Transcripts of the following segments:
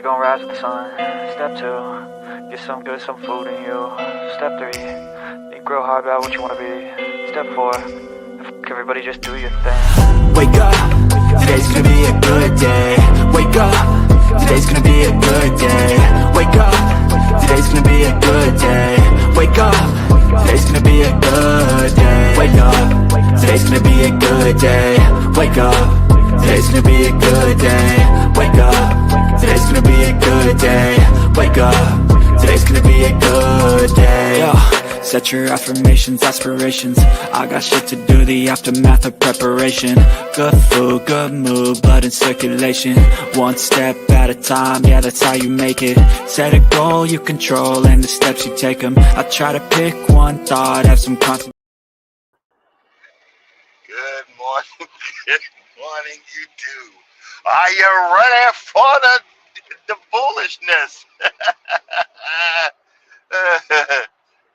gonna rise with the sun. Step 2, get some good, some food in you. Step 3, think real hard about what you wanna be. Step 4, everybody just do your thing. Wake up, today's gonna be a good day. Wake up, today's gonna be a good day. Wake up, today's gonna be a good day. Wake up, today's gonna be a good day. Wake up, today's gonna be a good day. Wake up, today's gonna be a good day. Wake up, today's gonna be a good day. Wake up, today's gonna be a good day. Yo. Set your affirmations, aspirations. I got shit to do, the aftermath of preparation. Good food, good mood, blood in circulation. One step at a time, yeah, that's how you make it. Set a goal you control and the steps you take them. I try to pick one thought, have some concentration. Good morning, good morning, YouTube. Are you ready for the foolishness?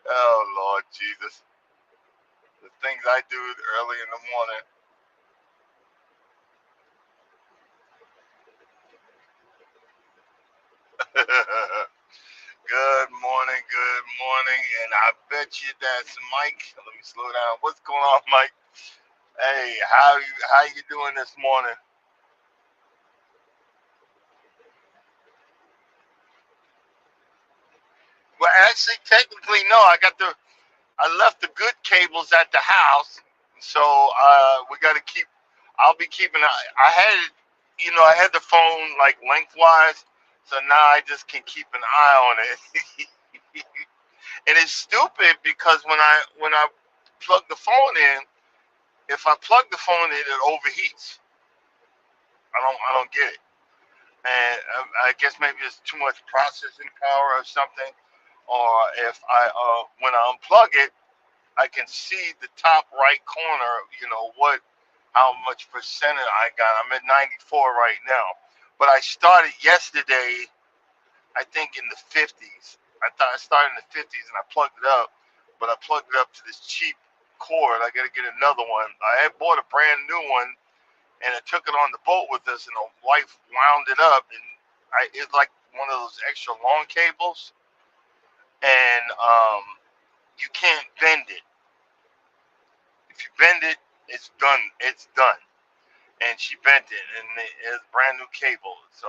Oh, Lord Jesus. The things I do early in the morning. Good morning, and I bet you that's Mike. Let me slow down. What's going on, Mike? Hey, how you doing this morning? Well, actually, technically, no. I left the good cables at the house, so we got to keep. I'll be keeping. I had it, I had the phone like lengthwise, so now I just can keep an eye on it. And it's stupid because when I plug the phone in, if I plug the phone in, it overheats. I don't get it, and I guess maybe it's too much processing power or something, or if when I unplug it, I can see the top right corner, how much percentage I got. I'm at 94 right now. But I started yesterday, I think in the 50s. I thought I started in the 50s and I plugged it up, but I plugged it up to this cheap cord. I got to get another one. I had bought a brand new one and I took it on the boat with us, and the wife wound it up, and it's like one of those extra long cables, and you can't bend it. If you bend it, it's done. It's done. And she bent it, and it's brand new cable. So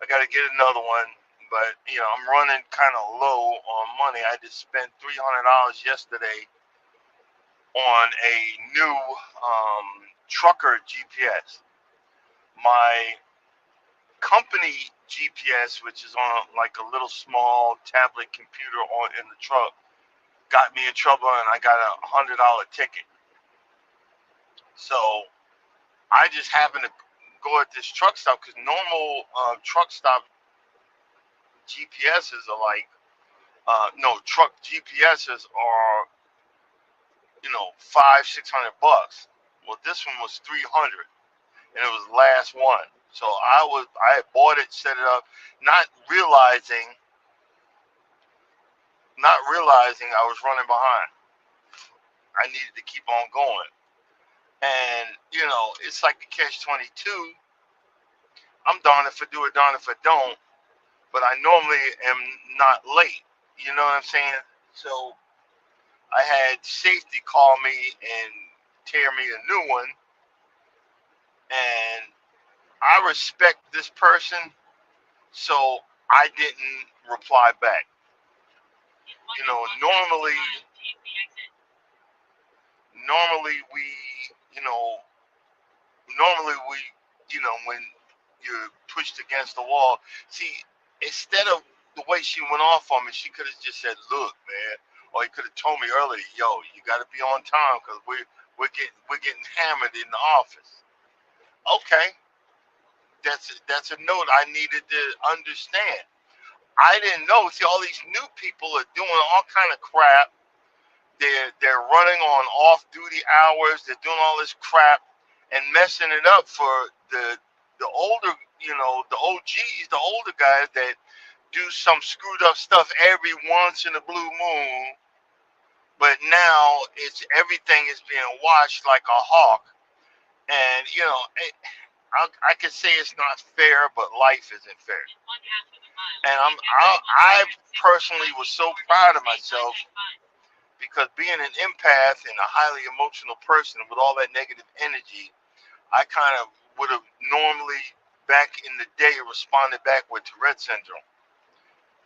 I got to get another one. But I'm running kind of low on money. I just spent $300 yesterday on a new trucker GPS. My company GPS, which is on like a little small tablet computer in the truck, got me in trouble, and I got a $100 ticket. So I just happened to go at this truck stop because normal truck stop GPSs are like, no, truck GPSs are, $500-600. Well, this one was 300, and it was the last one. So I had bought it, set it up, not realizing I was running behind. I needed to keep on going. And, it's like the catch-22. I'm darned if I do it, darned if I don't. But I normally am not late. You know what I'm saying? So I had safety call me and tear me a new one. And I respect this person, so I didn't reply back. Normally we, when you're pushed against the wall, see, instead of the way she went off on me, she could have just said, "Look, man," or he could have told me earlier, "Yo, you got to be on time because we're getting hammered in the office." Okay, that's a note I needed to understand. I didn't know. See, all these new people are doing all kind of crap. They're running on off-duty hours. They're doing all this crap and messing it up for the older, the OGs, the older guys that do some screwed up stuff every once in a blue moon. But now everything is being watched like a hawk, and I can say it's not fair, but life isn't fair. And I personally was so proud of myself because being an empath and a highly emotional person with all that negative energy, I kind of would have normally back in the day responded back with Tourette syndrome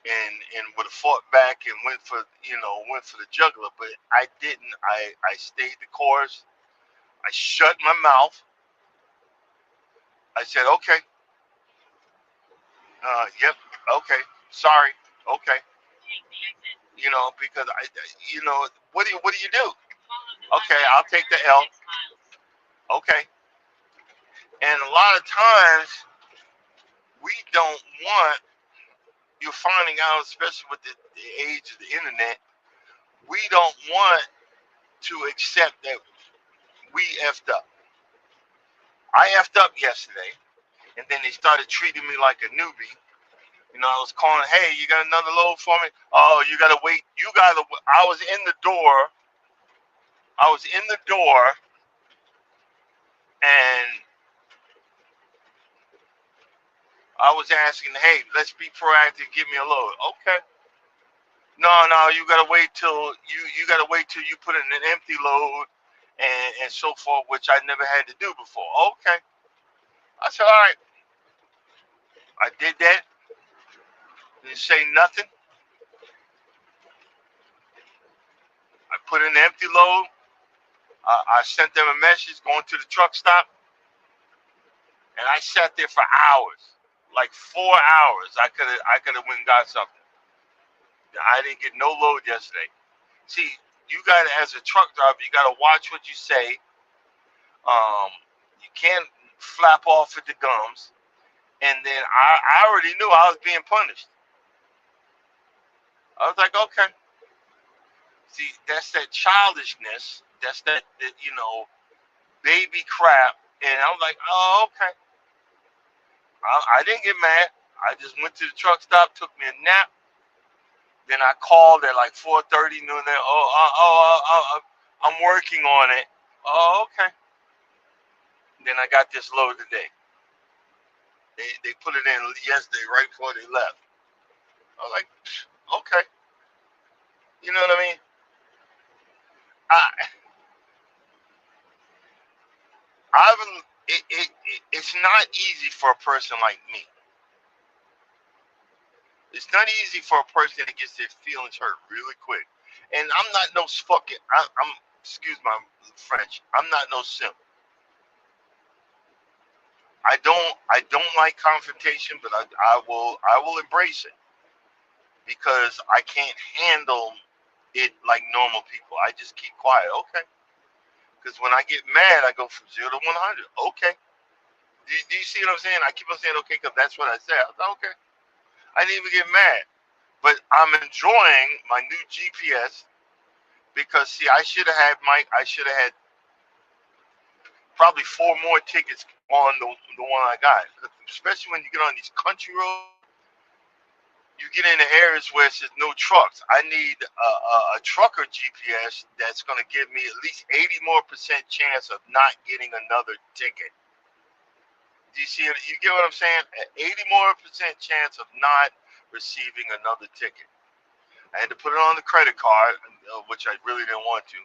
and would have fought back and went for the jugular, but I didn't. I stayed the course. I shut my mouth. I said, okay, yep, okay, sorry, okay, because what do you do? Okay, I'll take the L. Okay, and a lot of times we don't want. You're finding out, especially with the age of the internet, we don't want to accept that we effed up. I effed up yesterday, and then they started treating me like a newbie. I was calling, hey, you got another load for me? Oh, you gotta wait. I was in the door. And I was asking, hey, let's be proactive. Give me a load. Okay. No, you gotta wait till you put in an empty load and so forth, which I never had to do before. Okay. I said, all right. I did that. Didn't say nothing. I put in an empty load. I sent them a message going to the truck stop, and I sat there for hours, like 4 hours. I could have went and got something. I didn't get no load yesterday. See, you got to, as a truck driver, you got to watch what you say. You can't flap off at the gums. And then I already knew I was being punished. I was like, okay. See, that's that childishness. That's that baby crap. And I was like, oh, okay. I didn't get mad. I just went to the truck stop, took me a nap. Then I called at like 4:30 noon. I'm working on it. Oh, okay. Then I got this load today. They put it in yesterday, right before they left. I was like, okay. You know what I mean? It's not easy for a person like me. It's not easy for a person that gets their feelings hurt really quick. And I'm not no fucking. I'm excuse my French. I'm not no simp. I don't like confrontation, but I will embrace it because I can't handle it like normal people. I just keep quiet. Okay. Because when I get mad, I go from 0 to 100. Okay. Do you see what I'm saying? I keep on saying okay because that's what I said. I was like, okay. I didn't even get mad. But I'm enjoying my new GPS because, see, I should have had probably 4 more tickets on the one I got. Especially when you get on these country roads, you get into areas where it says no trucks. I need a trucker GPS that's going to give me at least 80% more chance of not getting another ticket. Do you see it? You get what I'm saying? An 80% more chance of not receiving another ticket. I had to put it on the credit card, which I really didn't want to,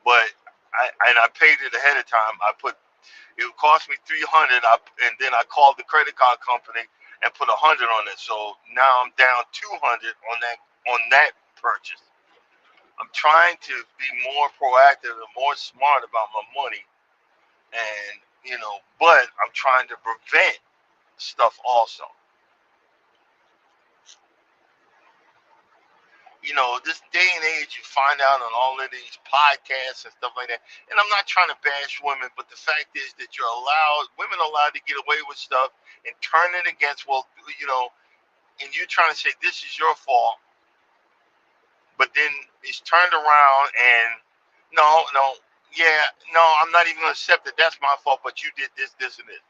but I paid it ahead of time. It would cost me $300, and then I called the credit card company and put $100 on it. So now I'm down $200 on that purchase. I'm trying to be more proactive and more smart about my money, and but I'm trying to prevent stuff also. This day and age, you find out on all of these podcasts and stuff like that. And I'm not trying to bash women, but the fact is that women are allowed to get away with stuff and turn it against, and you're trying to say this is your fault, but then it's turned around and I'm not even going to accept that that's my fault, but you did this, this, and this.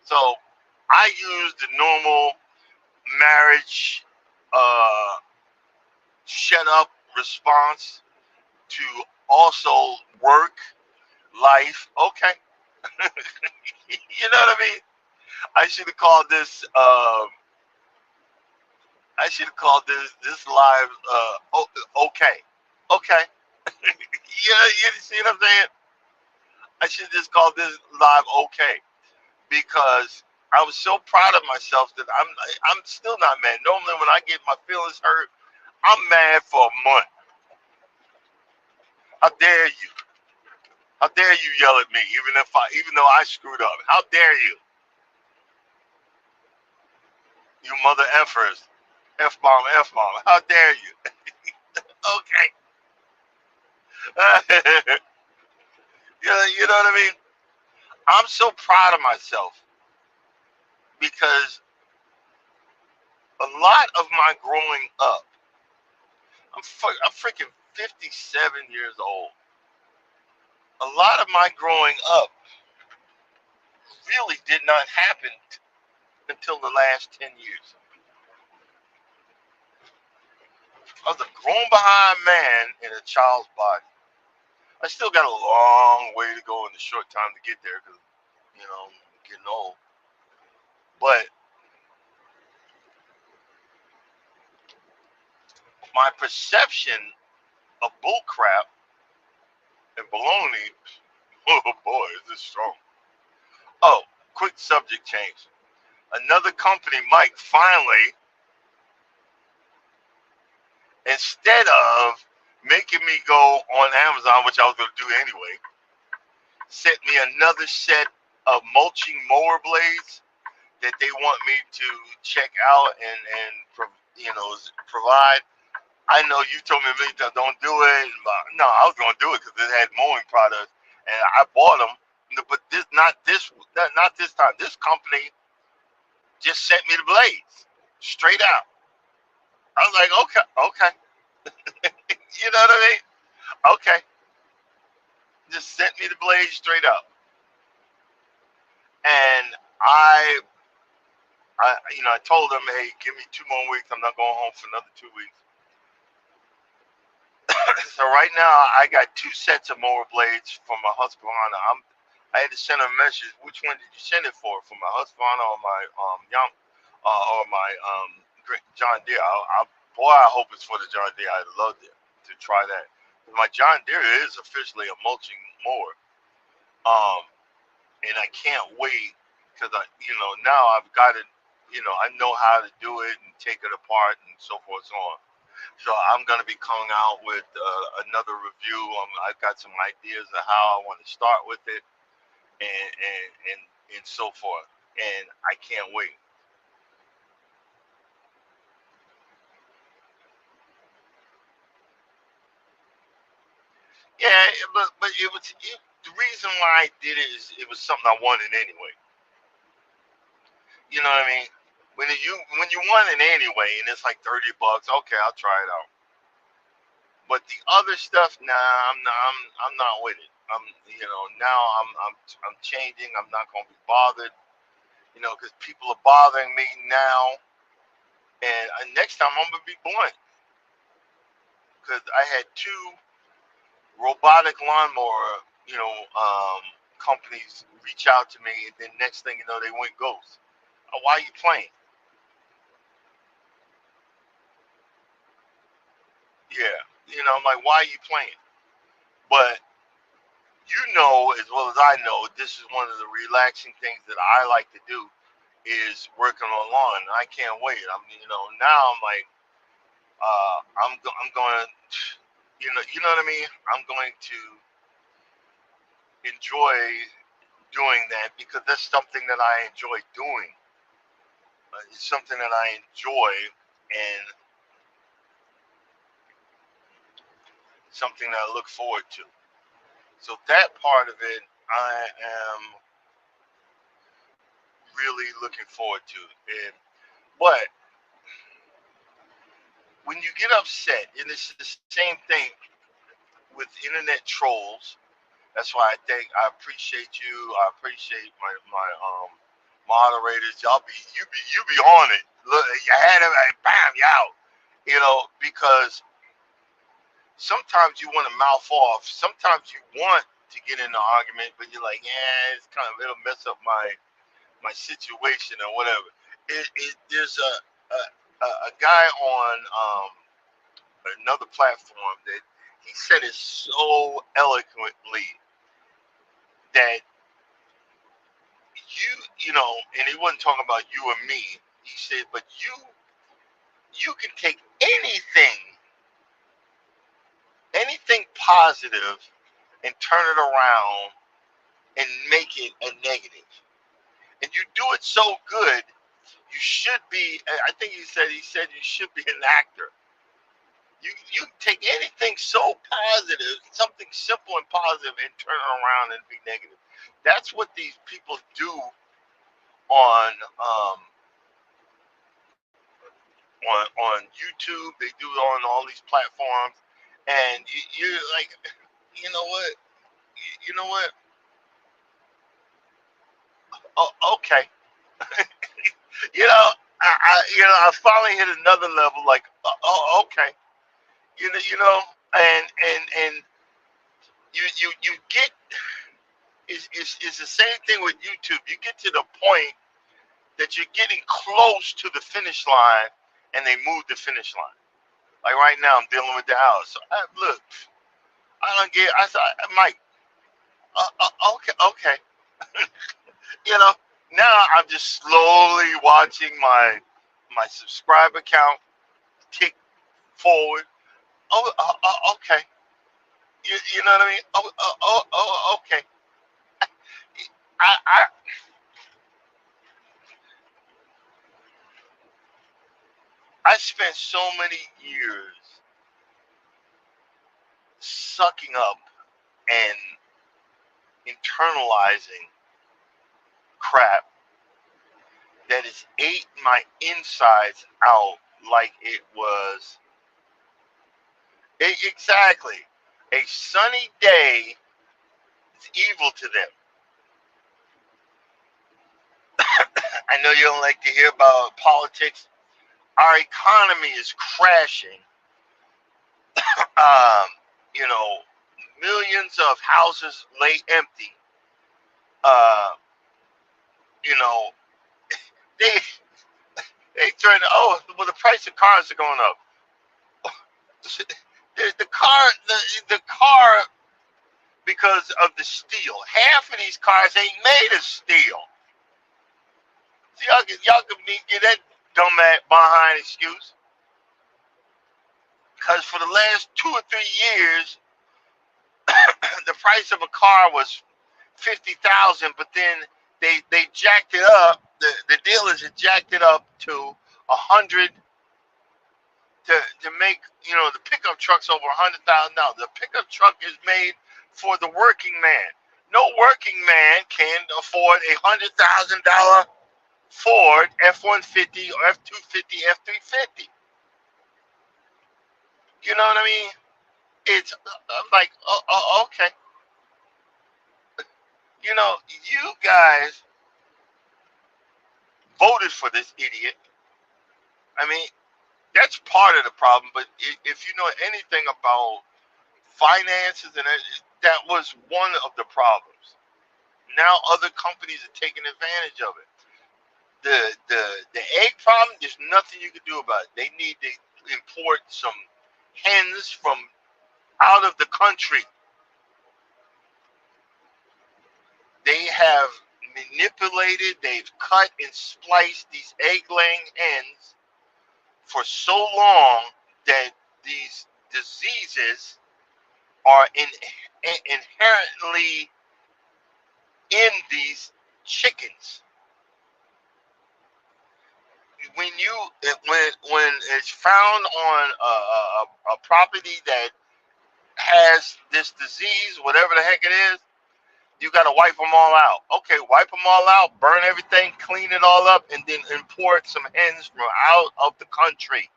So I use the normal marriage, shut up response to also work, life. Okay. You know what I mean? I should have called this. I should have called this live. Okay, okay. You see what I'm saying? I should just call this live okay because I was so proud of myself that I'm still not mad. Normally, when I get my feelings hurt, I'm mad for a month. How dare you? How dare you yell at me, even though I screwed up? How dare you? You mother effers, f bomb, f bomb. How dare you? Okay. You know what I mean? I'm so proud of myself because a lot of my growing up, I'm freaking 57 years old. A lot of my growing up really did not happen until the last 10 years. I was a grown behind man in a child's body. I still got a long way to go in the short time to get there because, I'm getting old. But my perception of bullcrap and baloney, oh boy, is this strong. Oh, quick subject change. Another company, Mike, finally, instead of making me go on Amazon, which I was going to do anyway, sent me another set of mulching mower blades that they want me to check out and provide. I know you told me many times don't do it. No, I was going to do it because it had mowing products, and I bought them. But not this time. This company just sent me the blades straight out. I was like, okay. You know what I mean? Okay. Just sent me the blades straight up. And I told them, hey, give me 2 more weeks. I'm not going home for another 2 weeks. So right now, I got 2 sets of mower blades for my Husqvarna. I had to send a message. Which one did you send it for? For my Husqvarna or my John Deere? I hope it's for the John Deere. I'd love to try that. My John Deere is officially a mulching mower, and I can't wait because now I've got it. I know how to do it and take it apart and so forth and so on. So I'm going to be coming out with another review. I've got some ideas of how I want to start with it and so forth. And I can't wait. Yeah, but the reason why I did it is it was something I wanted anyway. You know what I mean? When you want it anyway, and it's like $30, okay, I'll try it out. But the other stuff, nah, I'm not with it. Now I'm changing. I'm not gonna be bothered. Because people are bothering me now, and next time I'm gonna be blunt. Because I had 2 robotic lawnmower, companies reach out to me, and then next thing you know, they went ghost. Why are you playing? Yeah, I'm like, why are you playing? But as well as I know, this is one of the relaxing things that I like to do is working on lawn. I can't wait. Now I'm like, I'm going to, you know what I mean? I'm going to enjoy doing that because that's something that I enjoy doing. It's something that I enjoy and something that I look forward to. So that part of it, I am really looking forward to. But when you get upset, and it's the same thing with internet trolls. That's why I appreciate you. I appreciate my moderators. You be on it. Look, you had it, bam, you out. Because sometimes you want to mouth off. Sometimes you want to get in an argument, but you're like, yeah, it's kind of it'll mess up my situation or whatever. There's a guy on another platform that he said it so eloquently that you know, and he wasn't talking about you or me. He said, but you can take anything positive and turn it around and make it a negative. And you do it so good, you should be. I think he said you should be an actor. You take anything so positive, something simple and positive, and turn it around and be negative. That's what these people do on on YouTube. They do it on all these platforms, and you're like, you know what? You know what? Oh, okay. I finally hit another level. Like, oh, okay. And you get it's the same thing with YouTube. You get to the point that you're getting close to the finish line, and they move the finish line. Like right now, I'm dealing with the house. So look, I don't get. I said, Mike, okay. Now I'm just slowly watching my subscriber count tick forward. Okay. You know what I mean? Okay. I spent so many years sucking up and internalizing crap that has ate my insides out like it was exactly a sunny day is evil to them. I know you don't like to hear about politics. Our economy is crashing. Millions of houses lay empty. They turn. Oh, well, the price of cars are going up. The car, because of the steel. Half of these cars ain't made of steel. So y'all can get that dumb behind excuse. Because for the last 2 or 3 years, the price of a car was $50,000, but then they jacked it up. The dealers had jacked it up to $100,000 to make the pickup trucks over $100,000. The pickup truck is made for the working man. No working man can afford a $100,000 Ford F-150 or F-250, F-350. You know what I mean? It's like, okay. You guys voted for this idiot. I mean, that's part of the problem. But if you know anything about finances, and that was one of the problems. Now other companies are taking advantage of it. The egg problem, there's nothing you can do about it. They need to import some hens from out of the country. They have manipulated, they've cut and spliced these egg-laying hens for so long that these diseases are inherently in these chickens. When it's found on a property that has this disease, whatever the heck it is, you got to wipe them all out. Okay, wipe them all out, burn everything, clean it all up, and then import some hens from out of the country.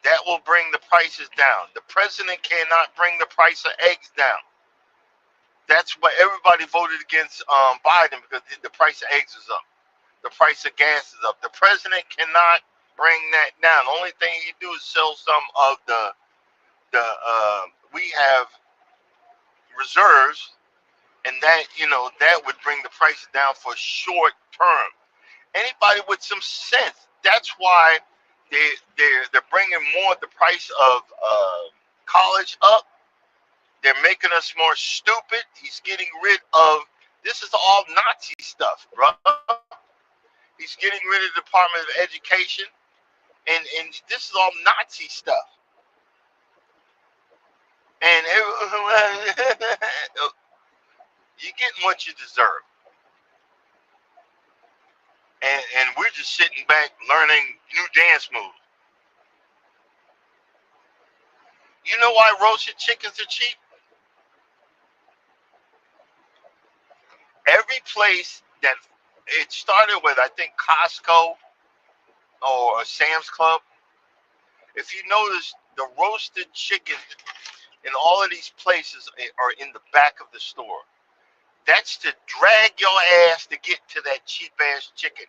That will bring the prices down. The president cannot bring the price of eggs down. That's why everybody voted against Biden, because the price of eggs is up. The price of gas is up. The president cannot bring that down. The only thing he can do is sell some of we have reserves, and that that would bring the prices down for short term. Anybody with some sense, that's why they're bringing more the price of college up. They're making us more stupid. He's getting rid of, this is all Nazi stuff, bro. He's getting rid of the Department of Education, and this is all Nazi stuff. And you're getting what you deserve. And we're just sitting back learning new dance moves. You know why roasted chickens are cheap? Every place that it started with, I think Costco or Sam's Club. If you notice, the roasted chicken in all of these places are in the back of the store. That's to drag your ass to get to that cheap ass chicken.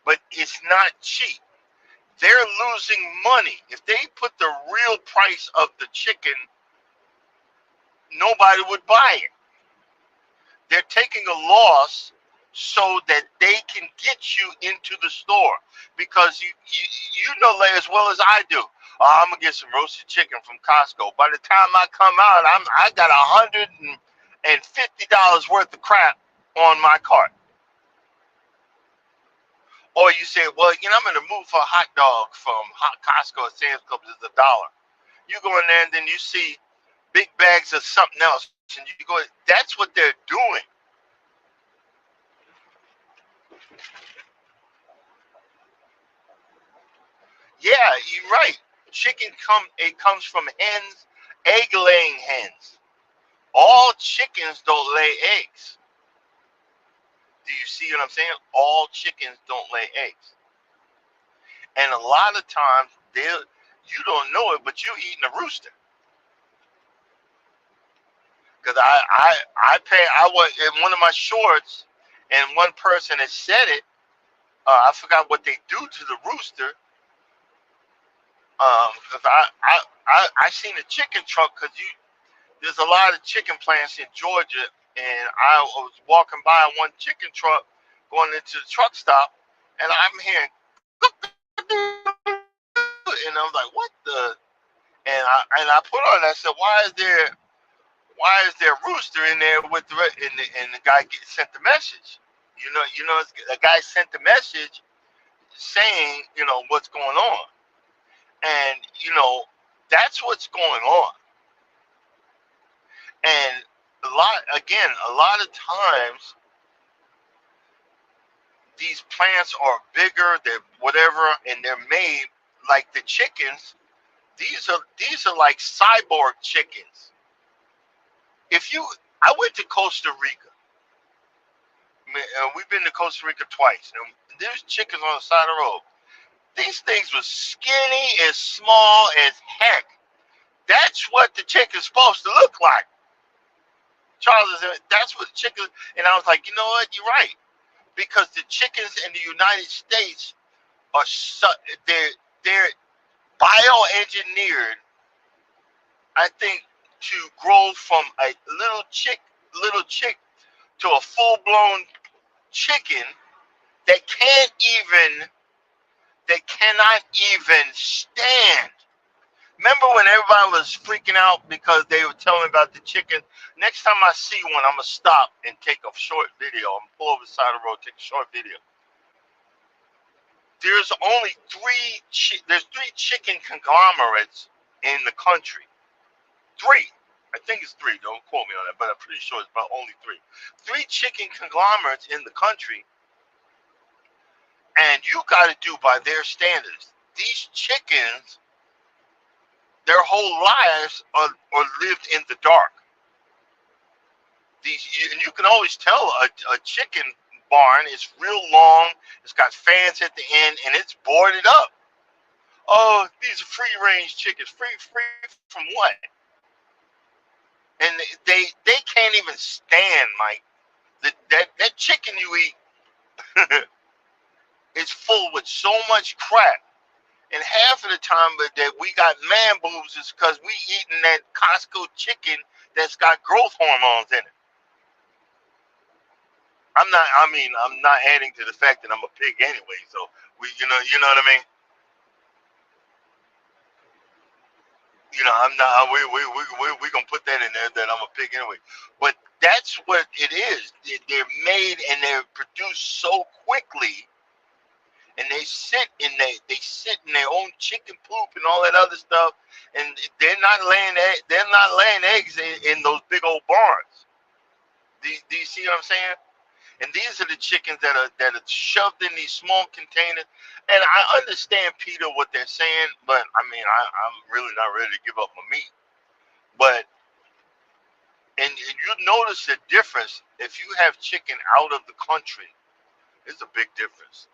But it's not cheap. They're losing money. If they put the real price of the chicken, nobody would buy it. They're taking a loss so that they can get you into the store, because you know as well as I do. Oh, I'm gonna get some roasted chicken from Costco. By the time I come out, I got $150 worth of crap on my cart. Or you say, well, I'm in the mood for a hot dog from Costco or Sam's Club. It's $1. You go in there and then you see big bags of something else, and you go, that's what they're doing. Yeah, you're right. Chicken comes from hens, egg-laying hens. All chickens don't lay eggs. Do you see what I'm saying? All chickens don't lay eggs. And a lot of times, you don't know it, but you're eating a rooster. Because I was in one of my shorts, and one person had said it. I forgot what they do to the rooster. Because I seen a chicken truck, because there's a lot of chicken plants in Georgia, and I was walking by one chicken truck going into the truck stop, and I'm hearing, and I was like, what the? And I put on, I said, why is there a rooster in there with and the guy sent the message. The guy sent the message saying, what's going on. And, that's what's going on. And a lot of times, these plants are bigger, they're whatever, and they're made like the chickens. These are like cyborg chickens. I went to Costa Rica. We've been to Costa Rica twice, and there's chickens on the side of the road. These things were skinny and small as heck. That's what the chicken's supposed to look like. Charles, that's what the chicken. And I was like, you know what? You're right, because the chickens in the United States are they're bioengineered. I think to grow from a little chick to a full-blown chicken that cannot even stand. Remember when everybody was freaking out because they were telling me about the chicken? Next time I see one, I'm going to stop and take a short video. I'm going to pull over the side of the road, take a short video. There's only three chicken conglomerates in the country. 3. I think it's 3. Don't quote me on that, but I'm pretty sure it's about only 3. 3 chicken conglomerates in the country. And you got to do by their standards. These chickens, their whole lives are lived in the dark. And you can always tell a chicken barn is real long. It's got fans at the end, and it's boarded up. Oh, these are free-range chickens. Free from what? And they can't even stand, Mike. That chicken you eat is full with so much crap. And half of the time that we got man boobs is because we eating that Costco chicken that's got growth hormones in it. I'm not adding to the fact that I'm a pig anyway. So you know what I mean. I'm not. We gonna put that in there that I'm a pig anyway. But that's what it is. They're made and they're produced so quickly, and they sit in their own chicken poop and all that other stuff, and they're not laying eggs in those big old barns. Do you see what I'm saying? And these are the chickens that are shoved in these small containers. And I understand, Peter, what they're saying, but I mean, I'm really not ready to give up my meat. But and you notice the difference if you have chicken out of the country. It's a big difference.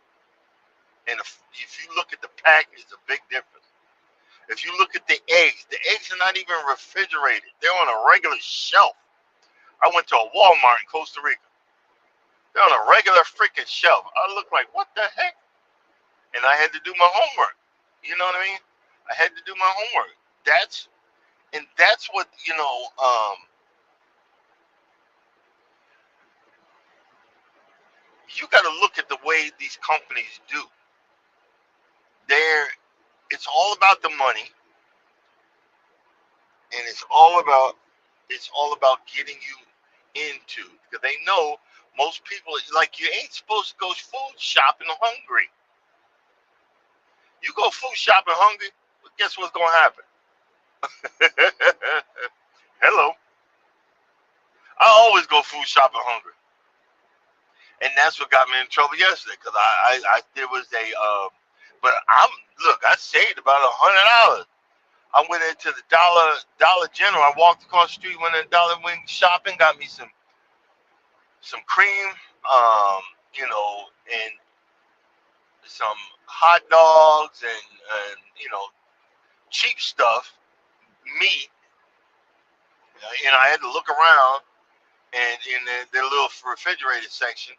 And if you look at the package, it's a big difference. If you look at the eggs are not even refrigerated. They're on a regular shelf. I went to a Walmart in Costa Rica. They're on a regular freaking shelf. I look like, what the heck? And I had to do my homework. You know what I mean? I had to do my homework. That's what, you got to look at the way these companies do. It's all about the money, and it's all about getting you into, because they know most people, like, you ain't supposed to go food shopping hungry. You go food shopping hungry, well, guess what's gonna happen? Hello. I always go food shopping hungry, and that's what got me in trouble yesterday. Because there was but I saved about $100. I went into the Dollar General. I walked across the street, went to Dollar Wing shopping, got me some cream, and some hot dogs and cheap stuff, meat. I had to look around and in the little refrigerated section,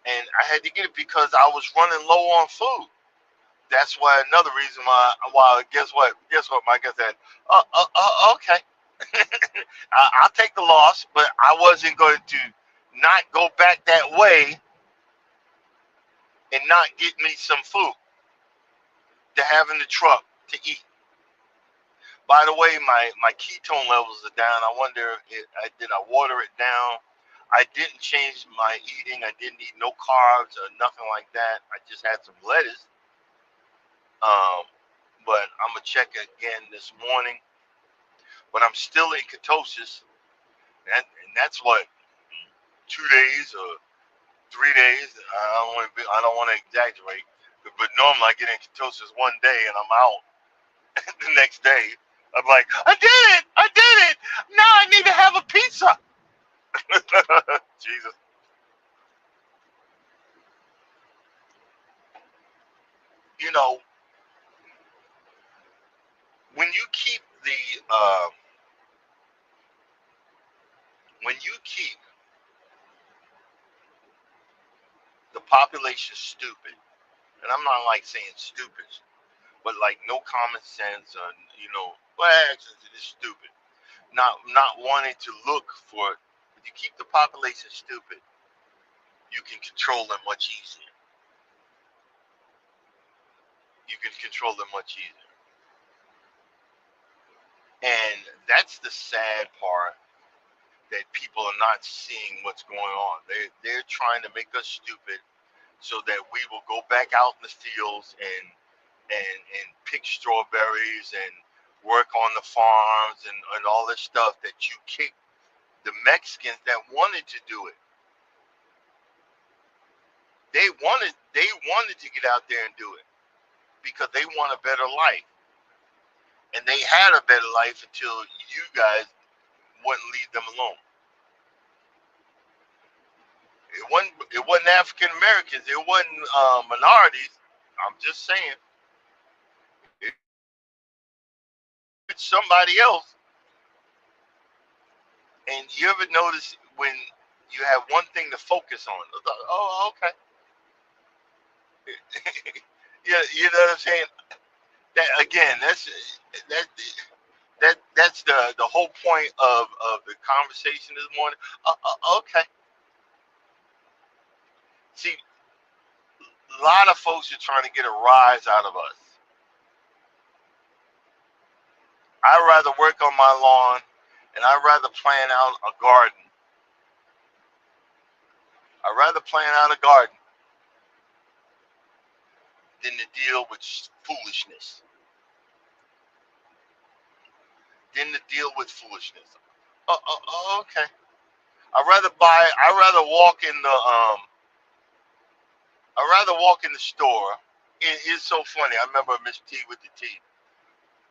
and I had to get it because I was running low on food. That's why another reason why guess what Mike, I said, okay. I'll take the loss, but I wasn't going to not go back that way and not get me some food to have in the truck to eat. By the way, my ketone levels are down. I wonder, did I water it down? I didn't change my eating. I didn't eat no carbs or nothing like that. I just had some lettuce. But I'm going to check again this morning. But I'm still in ketosis. And that's what, 2 days or 3 days. I don't want to exaggerate. But normally I get in ketosis one day and I'm out the next day. I'm like, I did it. Now I need to have a pizza. Jesus. When you keep the population stupid, and I'm not like saying stupid, but like no common sense, or actions it is stupid. Not wanting to look for it. If you keep the population stupid, you can control them much easier. And that's the sad part, that people are not seeing what's going on. They're trying to make us stupid so that we will go back out in the fields and pick strawberries and work on the farms and all this stuff that you kick the Mexicans that wanted to do it. They wanted to get out there and do it because they want a better life. And they had a better life until you guys wouldn't leave them alone. It wasn't African Americans. It wasn't minorities. I'm just saying. It's somebody else. And you ever notice when you have one thing to focus on? Oh, okay. Yeah, you know what I'm saying? That again, that's That's the whole point of the conversation this morning. Okay. See, a lot of folks are trying to get a rise out of us. I'd rather work on my lawn, and I'd rather plan out a garden. I'd rather plan out a garden than to deal with foolishness. Okay. I'd rather walk in the store. It's so funny. I remember Miss T with the T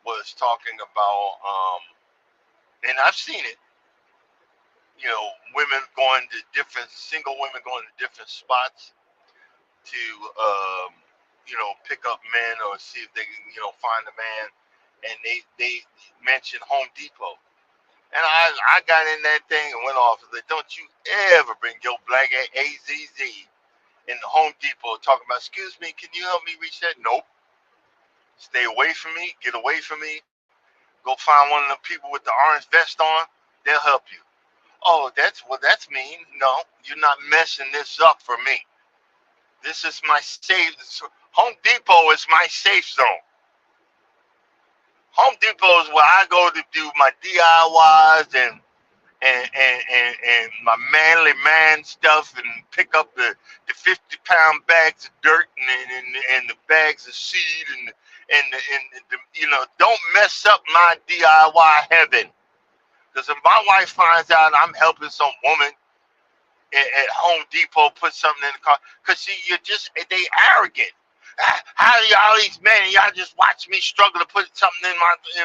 was talking about and I've seen it. Women going to single women going to different spots to pick up men or see if they can find a man, and they mentioned Home Depot. And I got in that thing and went off. Like, don't you ever bring your black AZZ in the Home Depot talking about, excuse me, can you help me reach that? Nope. Stay away from me. Get away from me. Go find one of the people with the orange vest on. They'll help you. Oh, that's mean. No, you're not messing this up for me. This is my safe. Home Depot is my safe zone. Home Depot is where I go to do my DIYs and my manly man stuff, and pick up the 50-pound bags of dirt and the bags of seed and the don't mess up my DIY heaven. Because if my wife finds out I'm helping some woman at Home Depot put something in the car, because see, they arrogant. How do y'all these men, y'all just watch me struggle to put something in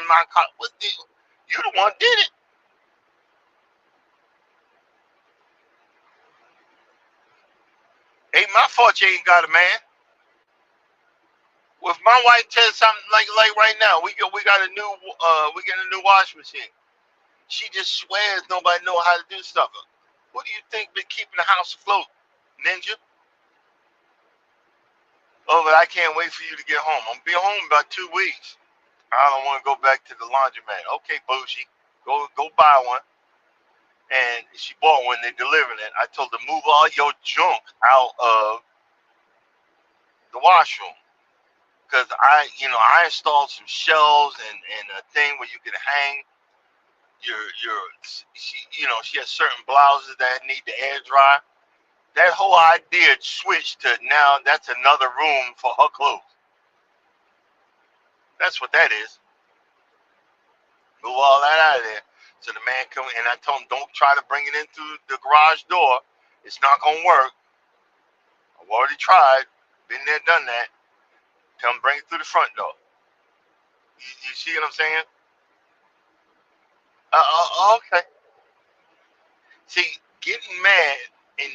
my car? You the one did it. Ain't my fault you ain't got a man. Well, if my wife tells something like right now, we got a new washing machine. She just swears nobody know how to do stuff. What do you think been keeping the house afloat, Ninja? Oh, but I can't wait for you to get home. I'm gonna be home in about 2 weeks. I don't want to go back to the laundromat. Okay, bougie, go buy one. And she bought one. They delivered it. I told her move all your junk out of the washroom, because I installed some shelves and a thing where you can hang she has certain blouses that need to air dry. That whole idea switched to now that's another room for her clothes. That's what that is. Move all that out of there. So the man come and I told him, don't try to bring it in through the garage door. It's not gonna work. I've already tried. Been there, done that. Come bring it through the front door. You see what I'm saying? Okay. See, getting mad and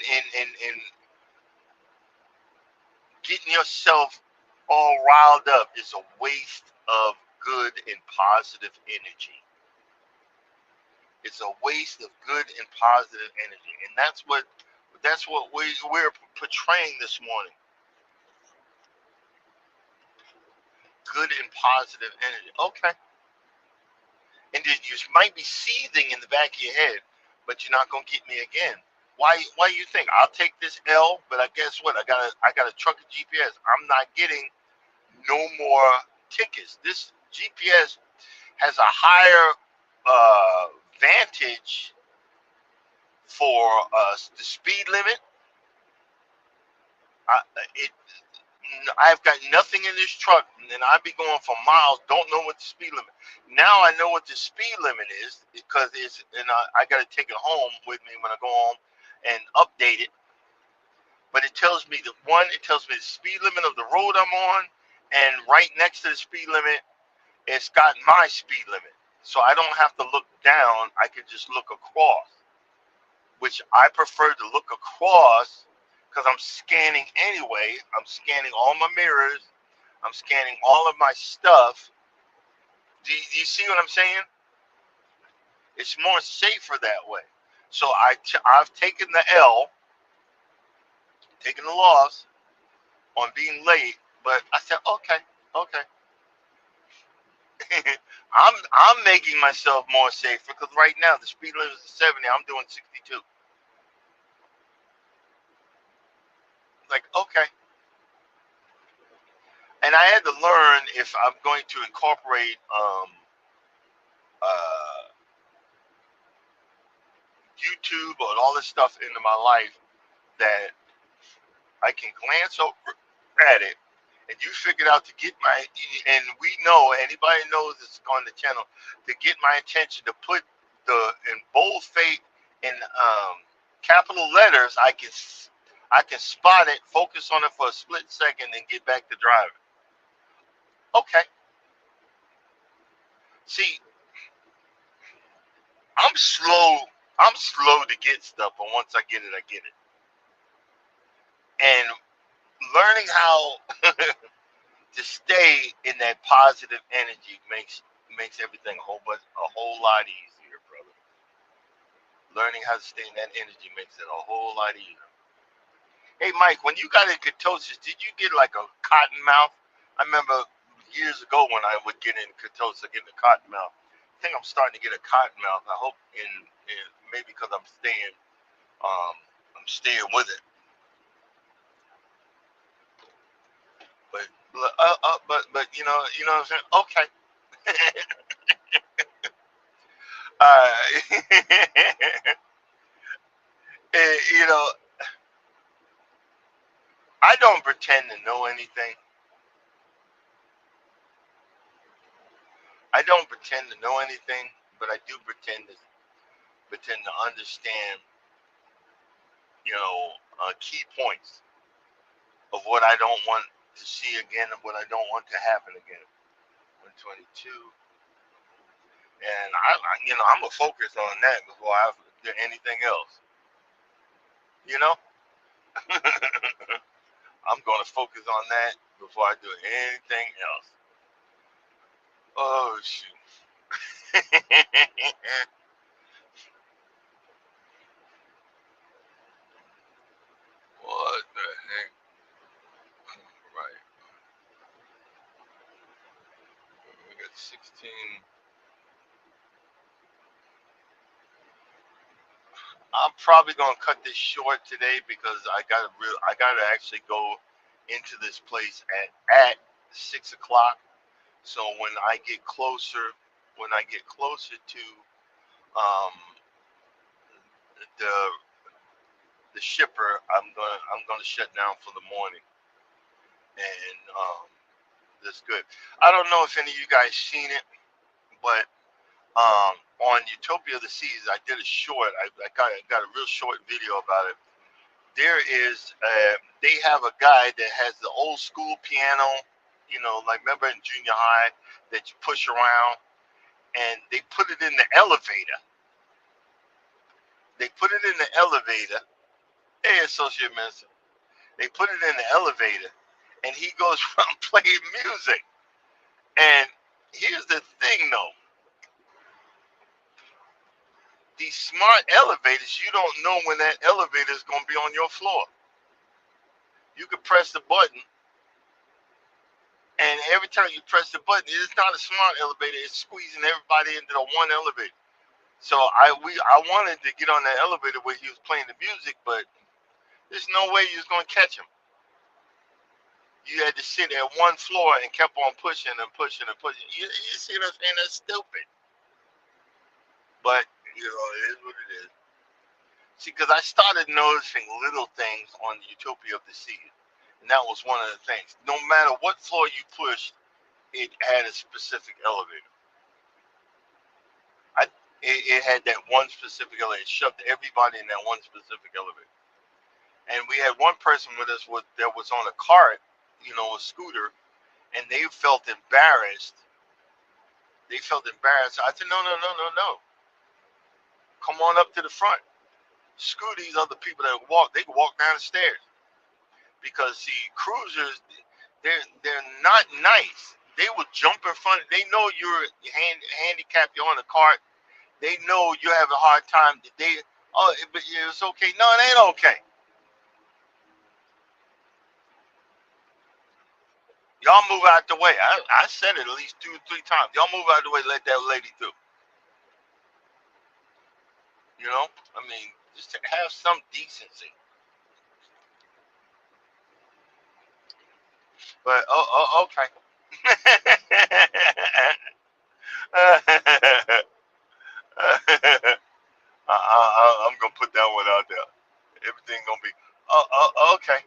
getting yourself all riled up is a waste of good and positive energy. It's a waste of good and positive energy, and that's what we're portraying this morning. Good and positive energy. Okay. And you might be seething in the back of your head, but you're not gonna get me again. Why you think I'll take this L? But I guess what? I got a truck of GPS. I'm not getting no more tickets. This GPS has a higher vantage for the speed limit. I've got nothing in this truck, and I be going for miles. Don't know what the speed limit. Now I know what the speed limit is, because I got to take it home with me when I go home and update it. But it tells me it tells me the speed limit of the road I'm on, and right next to the speed limit, it's got my speed limit. So I don't have to look down. I can just look across, which I prefer to look across, because I'm scanning anyway. I'm scanning all my mirrors. I'm scanning all of my stuff. Do you see what I'm saying? It's more safer that way. So I've taken the L, taken the loss on being late, but I said, okay. I'm making myself more safe because right now the speed limit is 70. I'm doing 62. Like, okay. And I had to learn if I'm going to incorporate uh, YouTube and all this stuff into my life that I can glance over at it and you figured out to get my, and we know, anybody knows that's on the channel, to get my attention, to put the, in boldface, in capital letters, I can spot it, focus on it for a split second and get back to driving. Okay. See, I'm slow to get stuff, but once I get it, I get it. And learning how to stay in that positive energy makes everything a whole lot easier, brother. Learning how to stay in that energy makes it a whole lot easier. Hey, Mike, when you got in ketosis, did you get like a cotton mouth? I remember years ago when I would get in ketosis, getting a cotton mouth. I think I'm starting to get a cotton mouth. I hope in maybe because I'm staying with it. But you know what I'm saying? Okay. You know, I don't pretend to know anything. I don't pretend to know anything, but I do pretend to understand, key points of what I don't want to see again and what I don't want to happen again. 122. And I'm gonna focus on that before I do anything else. I'm gonna focus on that before I do anything else. Oh shoot. What the heck? Right. We got 16. I'm probably gonna cut this short today because I gotta actually go into this place at 6 o'clock. So when I get closer to um, the shipper, I'm gonna shut down for the morning, and that's good. I don't know if any of you guys seen it, but on Utopia of the Seas, I did a short. I got a real short video about it. There is they have a guy that has the old school piano, like remember in junior high that you push around, and they put it in the elevator. Hey, associate minister. They put it in the elevator, and he goes around playing music. And here's the thing, though. These smart elevators, you don't know when that elevator is going to be on your floor. You could press the button, and every time you press the button, it's not a smart elevator. It's squeezing everybody into the one elevator. So I wanted to get on that elevator where he was playing the music, but there's no way you was going to catch him. You had to sit at one floor and kept on pushing and pushing and pushing. You see what I'm saying? That's stupid. But, it is what it is. See, because I started noticing little things on the Utopia of the Sea. And that was one of the things. No matter what floor you pushed, it had a specific elevator. It had that one specific elevator. It shoved everybody in that one specific elevator. And we had one person with us that was on a cart, a scooter, and they felt embarrassed. I said, no. Come on up to the front. Scooties are the people that they can walk down the stairs. Because see, cruisers, they're not nice. They will jump in front. They know you're handicapped, you're on a cart. They know you have a hard time. But it's okay. No, it ain't okay. Y'all move out the way. I said it at least 2 or 3 times. Y'all move out the way. Let that lady through. You know. I mean, just have some decency. But okay. I'm gonna put that one out there. Everything gonna be okay.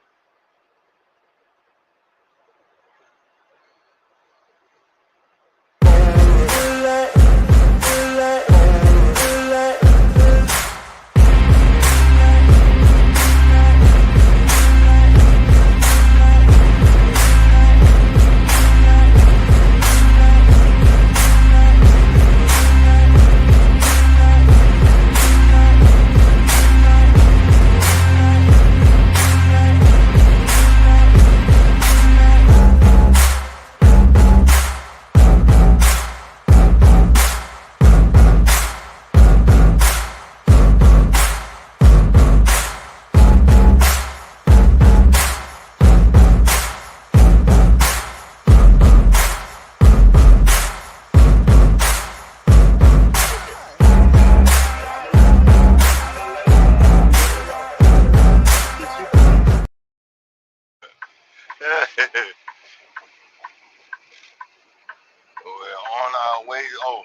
We're on our way. Oh,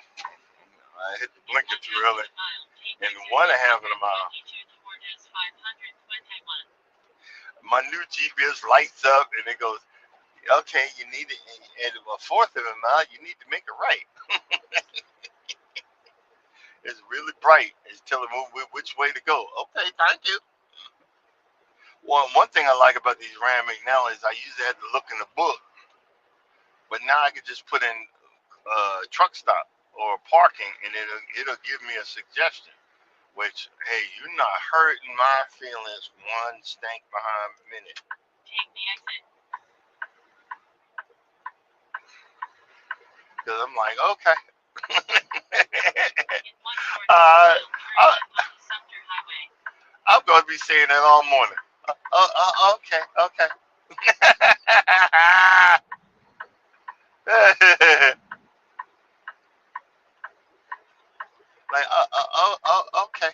I hit the blinker too early. In 1.5 mile. My new GPS lights up and it goes, okay, you need it. At 1/4 of a mile, you need to make it right. It's really bright. It's telling me which way to go. Okay, thank you. Well, one thing I like about these Ram McNally is I usually had to look in the book, but now I can just put in truck stop or parking, and it'll give me a suggestion. Which, hey, you're not hurting my feelings one stank behind minute. Take the exit. Because I'm like, okay. I'm going to be saying that all morning. Okay, okay. Like, okay.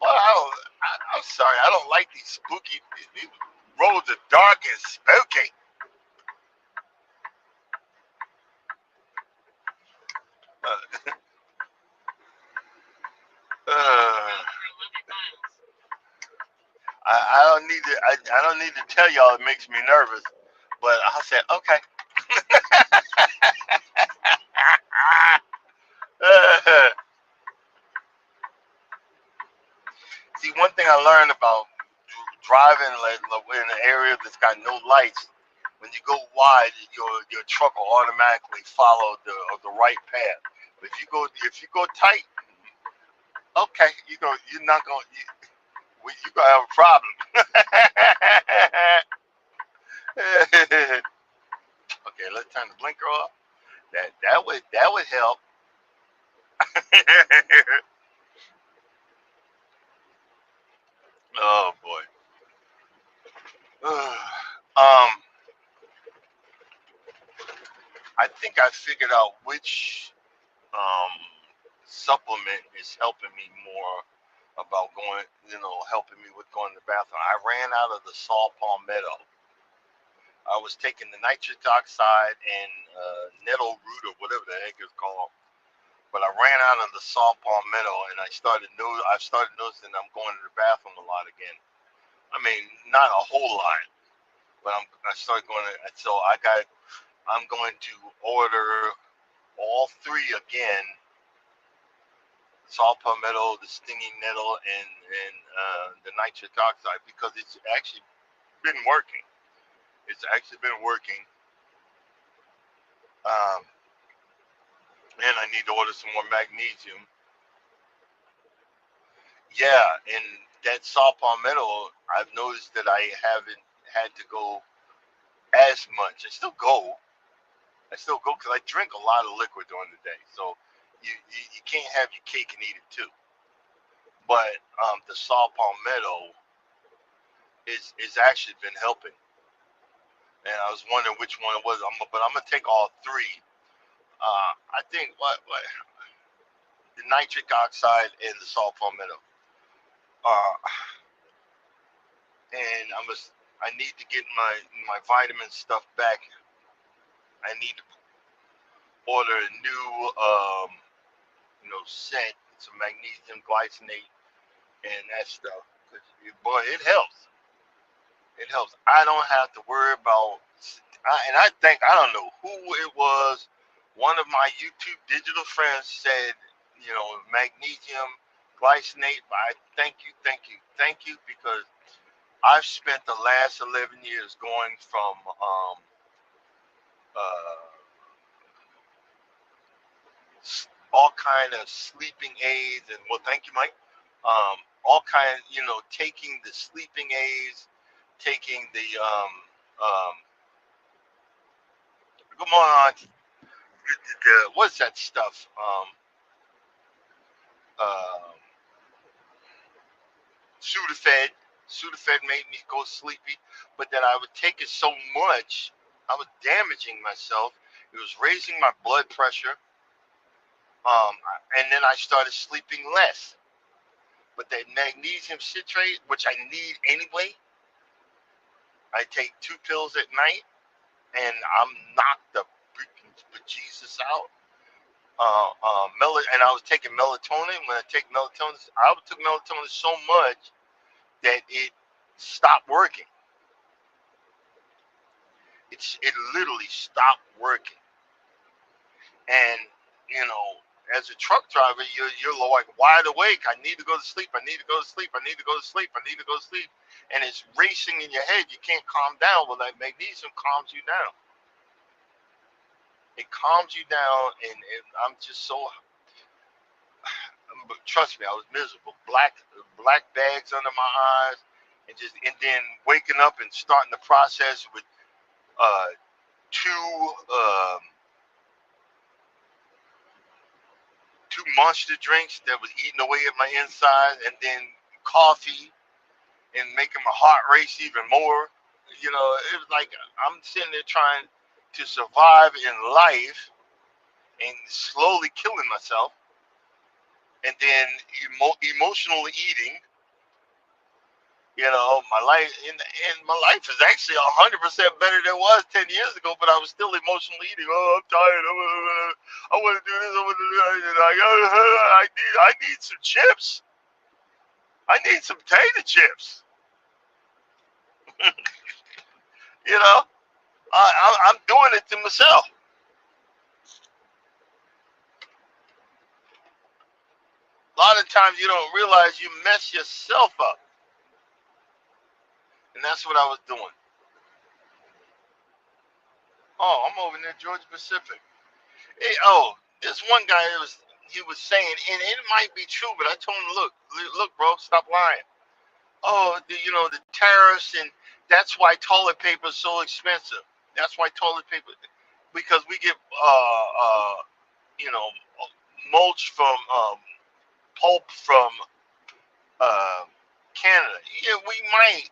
Well, I'm sorry. I don't like these spooky. These roads are dark and spooky. I don't need to. I don't need to tell y'all. It makes me nervous, but I said okay. See, one thing I learned about driving like in an area that's got no lights, when you go wide, your truck will automatically follow the right path. But if you go tight, okay, you're not gonna you gonna have a problem. Okay, let's turn the blinker off. That would help. Oh boy. I think I figured out which supplement is helping me more about going, helping me with going to the bathroom. I ran out of the saw palmetto. I was taking the nitric oxide and nettle root or whatever the heck it's called, but I ran out of the saw palmetto, and I started noticing I'm going to the bathroom a lot again. I mean, not a whole lot, but I started going to. So I'm going to order all 3 again: saw palmetto, the stinging nettle, and the nitric oxide, because it's actually been working. It's actually been working. And I need to order some more magnesium. Yeah, and that saw palmetto, I've noticed that I haven't had to go as much. I still go because I drink a lot of liquid during the day. So you can't have your cake and eat it too. but the saw palmetto is actually been helping. And I was wondering which one it was. But I'm gonna take all three. I think what the nitric oxide and the saw palmetto. Uh, and I need to get my vitamin stuff back. I need to order a new set, some magnesium glycinate and that stuff. Boy, it helps. It helps. I don't have to worry about. And I think I don't know who it was. One of my YouTube digital friends said, magnesium glycinate. I thank you, because I've spent the last 11 years going from all kind of sleeping aids, and well, thank you, Mike. All kind, taking the sleeping aids, taking the come on, what's that stuff? Sudafed. Sudafed made me go sleepy, but then I would take it so much, I was damaging myself. It was raising my blood pressure. And then I started sleeping less. But that magnesium citrate, which I need anyway, I take 2 pills at night, and I'm knocked the freaking bejesus out. And I was taking melatonin. When I take melatonin, I took melatonin so much that it stopped working. It literally stopped working. And as a truck driver, you're like wide awake. I need to go to sleep. I need to go to sleep. I need to go to sleep. I need to go to sleep. And it's racing in your head. You can't calm down. Well, that magnesium calms you down. It calms you down, and I'm just so. Trust me, I was miserable. Black bags under my eyes, and then waking up and starting the process with two monster drinks that was eating away at my inside, and then coffee, and making my heart race even more. It was like I'm sitting there trying to survive in life and slowly killing myself, and then emotionally eating. My life and my life is actually 100% better than it was 10 years ago, but I was still emotionally eating. Oh, I'm tired. I want to do this. I want to do that. I need some chips. I need some potato chips. I'm doing it to myself. A lot of times you don't realize you mess yourself up. And that's what I was doing. Oh, I'm over near Georgia Pacific. Hey, this one guy he was saying, and it might be true, but I told him, look, bro, stop lying. Oh, the tariffs, and that's why toilet paper is so expensive. That's why toilet paper, because we get mulch from pulp from Canada. Yeah, we might.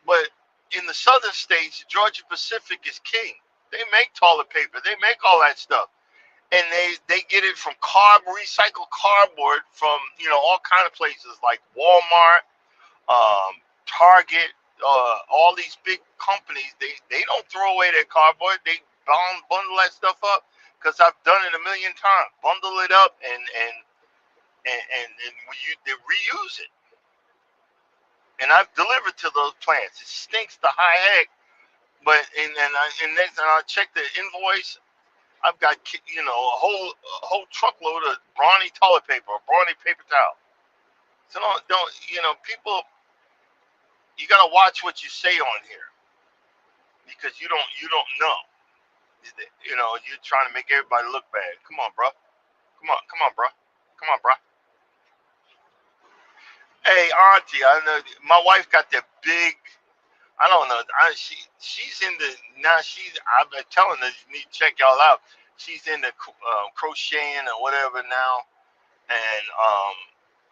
But in the southern states, Georgia Pacific is king. They make toilet paper. They make all that stuff. And they get it from recycled cardboard from, all kind of places like Walmart, Target, all these big companies. They don't throw away their cardboard. They bundle that stuff up, because I've done it a million times. Bundle it up and they reuse it. And I've delivered to those plants. It stinks to high heck, but and next time I check the invoice, I've got a whole truckload of Brawny toilet paper or Brawny paper towel. So don't people. You gotta watch what you say on here, because you don't know. You're trying to make everybody look bad. Come on, bro. Come on, bro. Come on, bro. Hey, Auntie, I know my wife got that big. I don't know. She's in the now. I've been telling her you need to check y'all out. She's in the crocheting or whatever now, and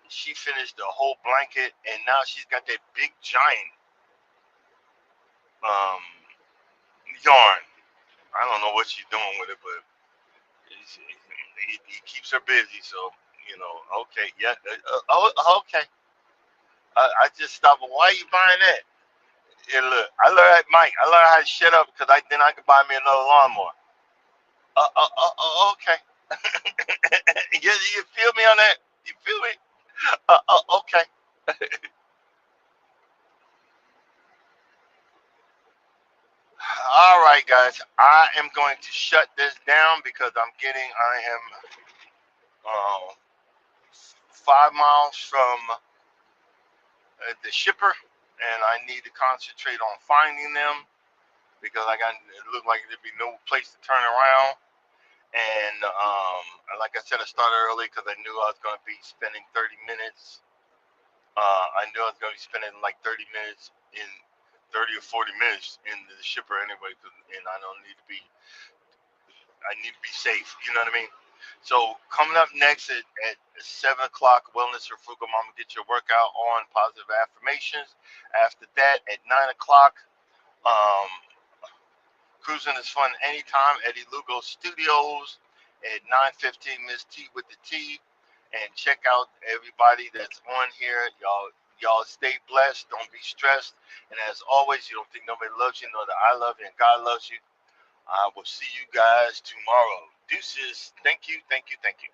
she finished the whole blanket, and now she's got that big giant um, yarn. I don't know what she's doing with it, but it keeps her busy. So okay, yeah. Okay. I just stopped. Why are you buying that? Yeah, look, I learned Mike. I learned how to shut up because then I could buy me another lawnmower. Okay. You feel me on that? You feel me? Okay. All right, guys. I am going to shut this down because I am 5 miles from the shipper, and I need to concentrate on finding them because it looked like there'd be no place to turn around. And like I said, I started early because I knew I was going to be spending 30 minutes. I knew I was going to be spending like 30 minutes in 30 or 40 minutes in the shipper anyway, and I need to be safe. You know what I mean? So coming up next at 7 o'clock, Wellness or Frugal Mama, get your workout on, positive affirmations. After that, at 9 o'clock, um, Cruising is Fun Anytime, Eddie Lugo Studios. At 9:15, Miss T with the T. And check out everybody that's on here. Y'all stay blessed. Don't be stressed. And as always, you don't think nobody loves you, know that I love you and God loves you. I will see you guys tomorrow. Deuces. Thank you, thank you, thank you.